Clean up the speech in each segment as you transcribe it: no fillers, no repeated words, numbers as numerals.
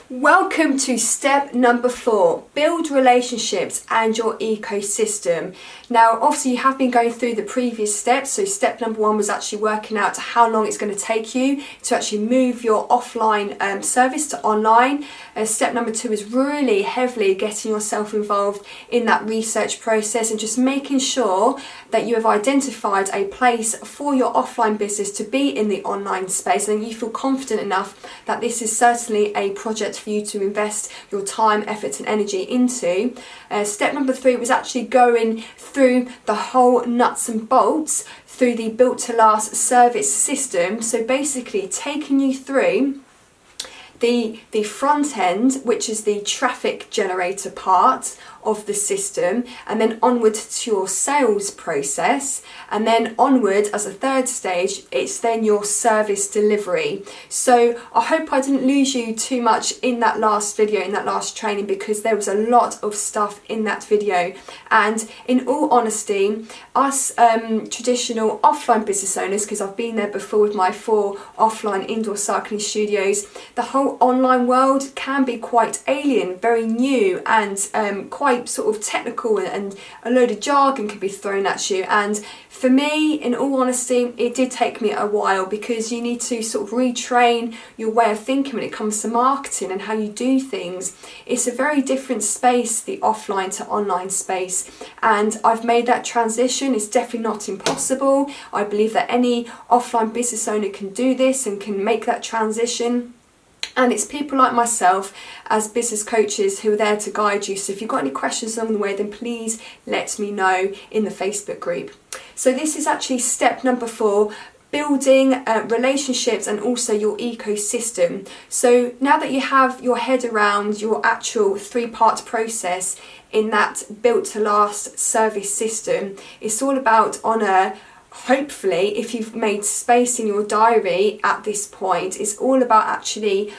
Welcome to step number 4, build relationships and your ecosystem. Now, obviously you have been going through the previous steps. So step number 1 was actually working out how long it's going to take you to actually move your offline service to online. Step number 2 is really heavily getting yourself involved in that research process and just making sure that you have identified a place for your offline business to be in the online space, and you feel confident enough that this is certainly a project for you to invest your time, effort and energy into. Step number 3 was actually going through the whole nuts and bolts through the built to last service system. So basically taking you through the front end, which is the traffic generator part of the system, and then onward to your sales process, and then onward as a third stage, it's then your service delivery. So I hope I didn't lose you too much in that last video, in that last training, because there was a lot of stuff in that video. And in all honesty, us traditional offline business owners, because I've been there before with my 4 offline indoor cycling studios, the whole online world can be quite alien, very new, and quite sort of technical, and a load of jargon can be thrown at you. And for me, in all honesty, it did take me a while, because you need to sort of retrain your way of thinking when it comes to marketing and how you do things. It's a very different space, the offline to online space, and I've made that transition. It's definitely not impossible. I believe that any offline business owner can do this and can make that transition. And it's people like myself as business coaches who are there to guide you. So if you've got any questions along the way, then please let me know in the Facebook group. So this is actually step number 4, building relationships and also your ecosystem. So now that you have your head around your actual 3-part process in that built to last service system, it's all about hopefully, if you've made space in your diary at this point, it's all about actually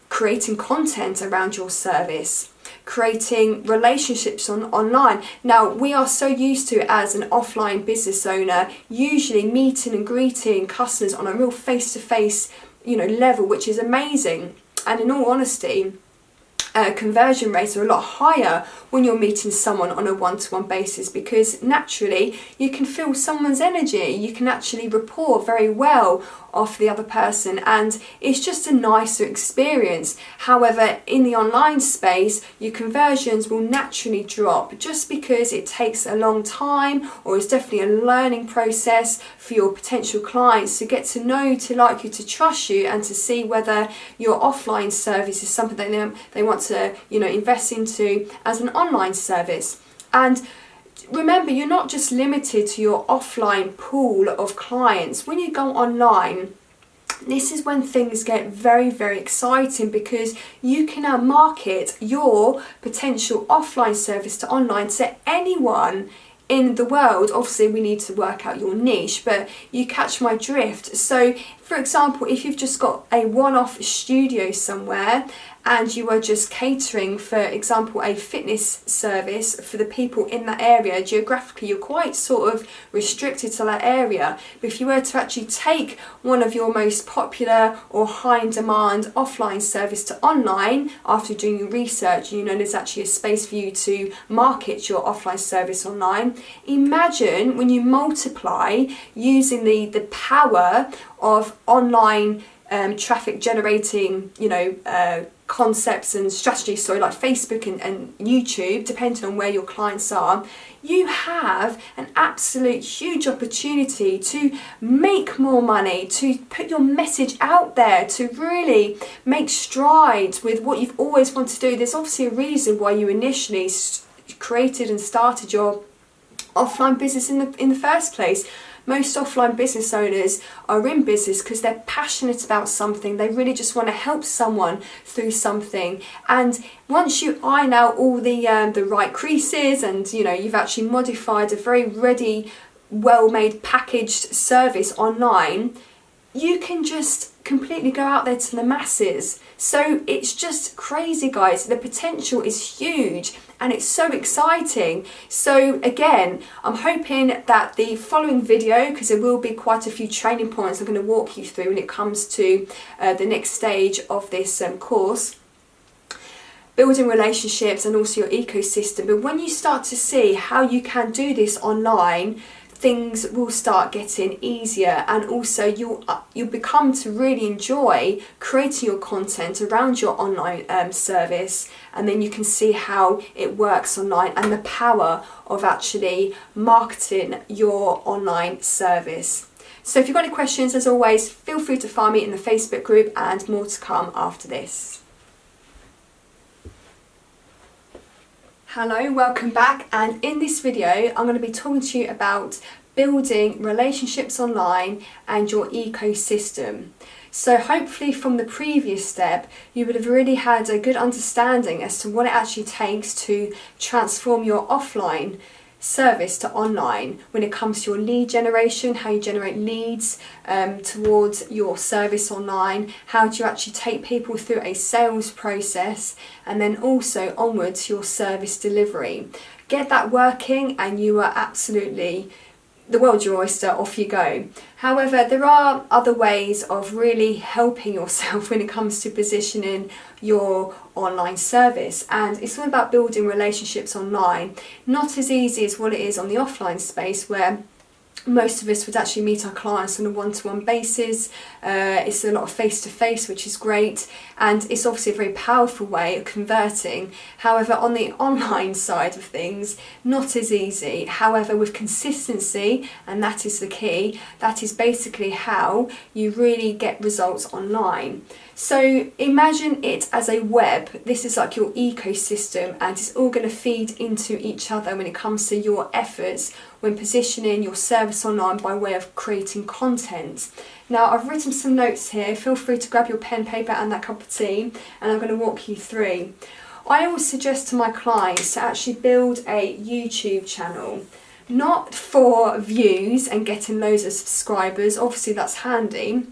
creating content around your service, creating relationships online. Now, we are so used to, as an offline business owner, usually meeting and greeting customers on a real face-to-face, level, which is amazing. And in all honesty, conversion rates are a lot higher when you're meeting someone on a one-to-one basis, because naturally you can feel someone's energy, you can actually rapport very well off the other person, and it's just a nicer experience. However, in the online space, your conversions will naturally drop just because it takes a long time, or it's definitely a learning process for your potential clients to get to know, to like you, to trust you, and to see whether your offline service is something that they want to invest into as an online service. And remember, you're not just limited to your offline pool of clients. When you go online, this is when things get very, very exciting, because you can now market your potential offline service to online to anyone in the world. Obviously, we need to work out your niche, but you catch my drift. So, for example, if you've just got a one-off studio somewhere and you are just catering, for example, a fitness service for the people in that area, geographically you're quite sort of restricted to that area. But if you were to actually take one of your most popular or high in demand offline service to online, after doing your research, there's actually a space for you to market your offline service online. Imagine when you multiply using the power of online traffic generating concepts and strategies, like Facebook and YouTube, depending on where your clients are. You have an absolute huge opportunity to make more money, to put your message out there, to really make strides with what you've always wanted to do. There's obviously a reason why you initially created and started your offline business in the first place. Most offline business owners are in business because they're passionate about something. They really just want to help someone through something. And once you iron out all the right creases, and you've actually modified a very ready, well-made, packaged service online, you can just completely go out there to the masses. So it's just crazy, guys. The potential is huge and it's so exciting. So again, I'm hoping that the following video, because there will be quite a few training points I'm going to walk you through when it comes to the next stage of this course, building relationships and also your ecosystem. But when you start to see how you can do this online, things will start getting easier, and also you'll become to really enjoy creating your content around your online service, and then you can see how it works online and the power of actually marketing your online service. So if you've got any questions, as always, feel free to find me in the Facebook group, and more to come after this. Hello, welcome back, and in this video I'm going to be talking to you about building relationships online and your ecosystem. So hopefully from the previous step you would have really had a good understanding as to what it actually takes to transform your offline service to online when it comes to your lead generation, how you generate leads towards your service online, how do you actually take people through a sales process, and then also onwards your service delivery. Get that working and you are absolutely the world's your oyster, off you go. However, there are other ways of really helping yourself when it comes to positioning your online service, and it's all about building relationships online. Not as easy as what it is on the offline space, where most of us would actually meet our clients on a one-to-one basis. It's a lot of face-to-face, which is great, and it's obviously a very powerful way of converting. However, on the online side of things, not as easy. However, with consistency, and that is the key, that is basically how you really get results online. So imagine it as a web. This is like your ecosystem, and it's all going to feed into each other when it comes to your efforts when positioning your service online by way of creating content. Now, I've written some notes here. Feel free to grab your pen, paper and that cup of tea, and I'm going to walk you through. I always suggest to my clients to actually build a YouTube channel. Not for views and getting loads of subscribers, obviously that's handy,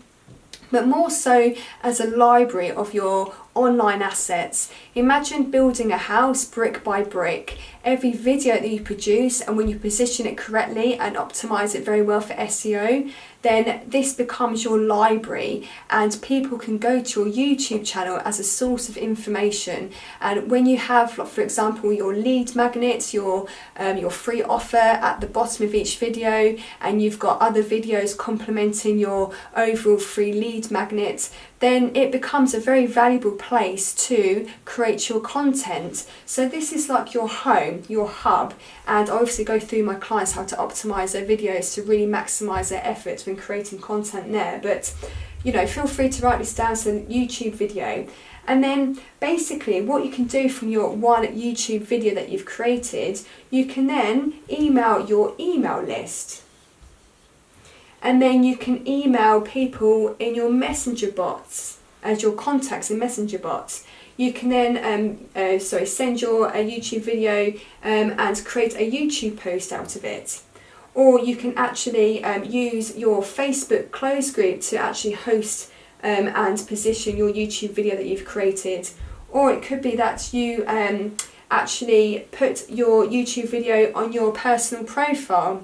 but more so as a library of your online assets. Imagine building a house brick by brick. Every video that you produce, and when you position it correctly and optimize it very well for SEO, then this becomes your library, and people can go to your YouTube channel as a source of information. And when you have, like, for example, your lead magnets, your free offer at the bottom of each video, and you've got other videos complementing your overall free lead magnet, then it becomes a very valuable place to create your content. So this is like your home, your hub, and I obviously go through my clients how to optimize their videos to really maximize their efforts when creating content there. But you know, feel free to write this down as a YouTube video. And then basically what you can do from your one YouTube video that you've created, you can then email your email list. And then you can email people in your messenger bots as your contacts in messenger bots. You can then send your YouTube video and create a YouTube post out of it. Or you can actually use your Facebook closed group to actually host and position your YouTube video that you've created. Or it could be that you actually put your YouTube video on your personal profile.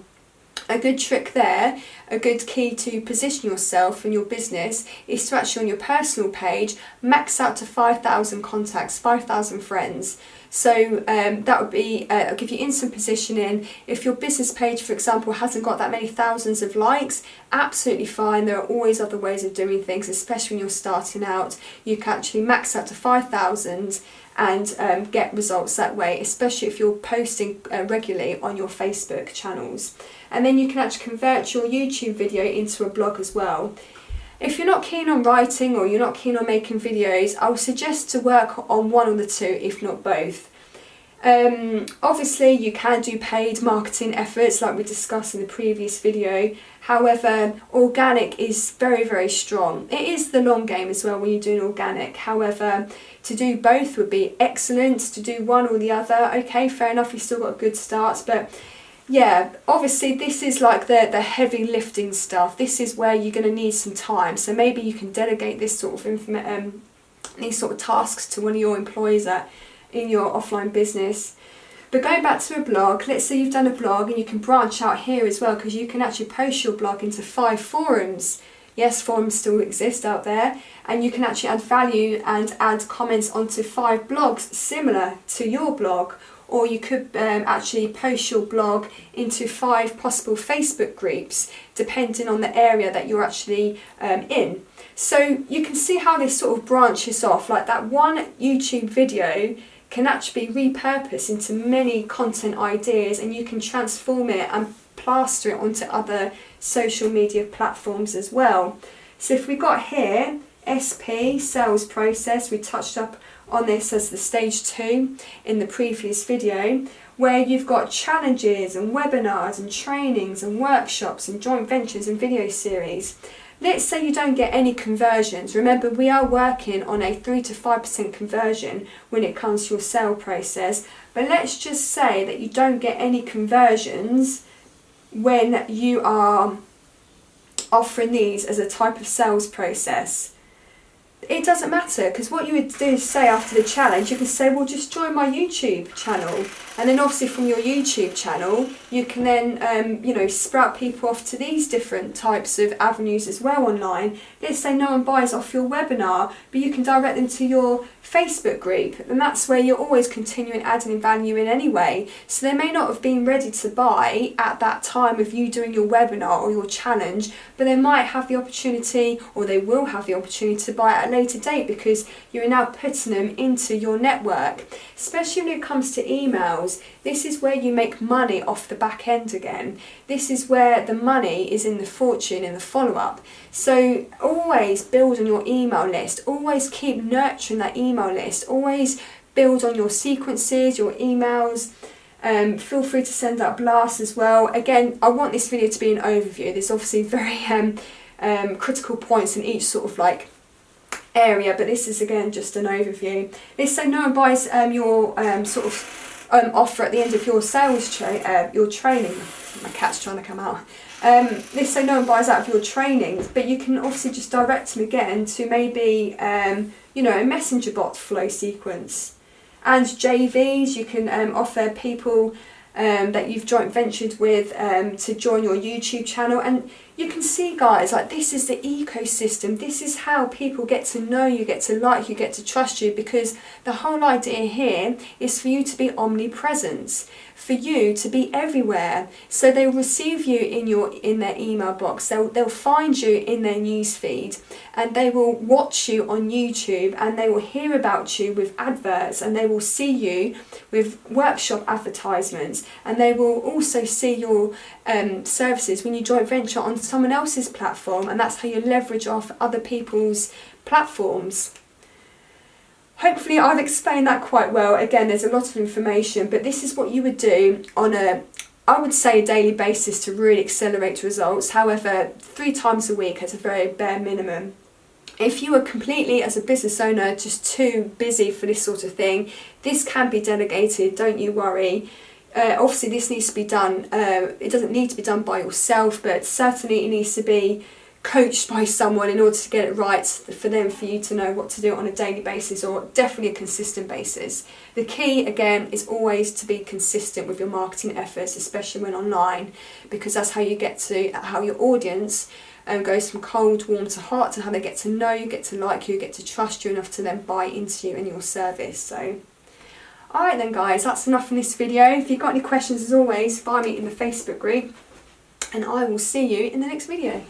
A good trick there, a good key to position yourself and your business, is to actually on your personal page max out to 5,000 contacts, 5,000 friends. So that would be give you instant positioning. If your business page, for example, hasn't got that many thousands of likes, absolutely fine. There are always other ways of doing things, especially when you're starting out. You can actually max out to 5,000 and get results that way, especially if you're posting regularly on your Facebook channels. And then you can actually convert your YouTube video into a blog as well. If you're not keen on writing or you're not keen on making videos, I would suggest to work on one of the two, if not both. Obviously you can do paid marketing efforts like we discussed in the previous video. However, organic is very, very strong. It is the long game as well when you're doing organic. However, to do both would be excellent. To do one or the other, okay, fair enough, you've still got a good start, but yeah, obviously this is like the heavy lifting stuff. This is where you're going to need some time. So maybe you can delegate this sort of these sort of tasks to one of your employees in your offline business. But going back to a blog, let's say you've done a blog, and you can branch out here as well, because you can actually post your blog into 5 forums. Yes, forums still exist out there, and you can actually add value and add comments onto 5 blogs similar to your blog, or you could actually post your blog into 5 possible Facebook groups depending on the area that you're actually in. So you can see how this sort of branches off, like that one YouTube video can actually be repurposed into many content ideas, and you can transform it and plaster it onto other social media platforms as well. So if we got here, SP, sales process, we touched up on this as the stage 2 in the previous video, where you've got challenges and webinars and trainings and workshops and joint ventures and video series. Let's say you don't get any conversions. Remember, we are working on a 3 to 5% conversion when it comes to your sale process, but let's just say that you don't get any conversions when you are offering these as a type of sales process. It doesn't matter, because what you would do is say after the challenge, you can say, well, just join my YouTube channel, and then obviously from your YouTube channel you can then sprout people off to these different types of avenues as well online. Let's say no one buys off your webinar, but you can direct them to your Facebook group, and that's where you're always continuing adding value in anyway. So they may not have been ready to buy at that time of you doing your webinar or your challenge, but they might have the opportunity, or they will have the opportunity to buy at a later date, because you're now putting them into your network. Especially when it comes to emails, this is where you make money off the back end again. This is where the money is in the fortune, in the follow-up. So always build on your email list, always keep nurturing that email list, always build on your sequences, your emails. Feel free to send out blasts as well. Again, I want this video to be an overview. There's obviously very critical points in each sort of like area, but this is again just an overview. Let's say no one buys your offer at the end of your sales your training. My cat's trying to come out. Let's say no one buys out of your trainings, but you can obviously just direct them again to maybe a messenger bot flow sequence. And JVs, you can offer people that you've joint ventured with to join your YouTube channel. And you can see, guys, like this is the ecosystem. This is how people get to know you, get to like you, get to trust you, because the whole idea here is for you to be omnipresent, for you to be everywhere. So they'll receive you in their email box, they'll find you in their newsfeed, and they will watch you on YouTube, and they will hear about you with adverts, and they will see you with workshop advertisements, and they will also see your services when you joint venture on someone else's platform, and that's how you leverage off other people's platforms. Hopefully I've explained that quite well. Again, there's a lot of information, but this is what you would do on I would say a daily basis to really accelerate results. However, 3 times a week as a very bare minimum. If you are completely, as a business owner, just too busy for this sort of thing, this can be delegated, don't you worry. Obviously this needs to be done, it doesn't need to be done by yourself, but certainly it needs to be coached by someone in order to get it right, for you to know what to do on a daily basis, or definitely a consistent basis. The key again is always to be consistent with your marketing efforts, especially when online, because that's how you get to how your audience goes from cold, warm to hot, and how they get to know you, get to like you, get to trust you enough to then buy into you and your service. So alright then guys, that's enough in this video. If you've got any questions, as always, find me in the Facebook group, and I will see you in the next video.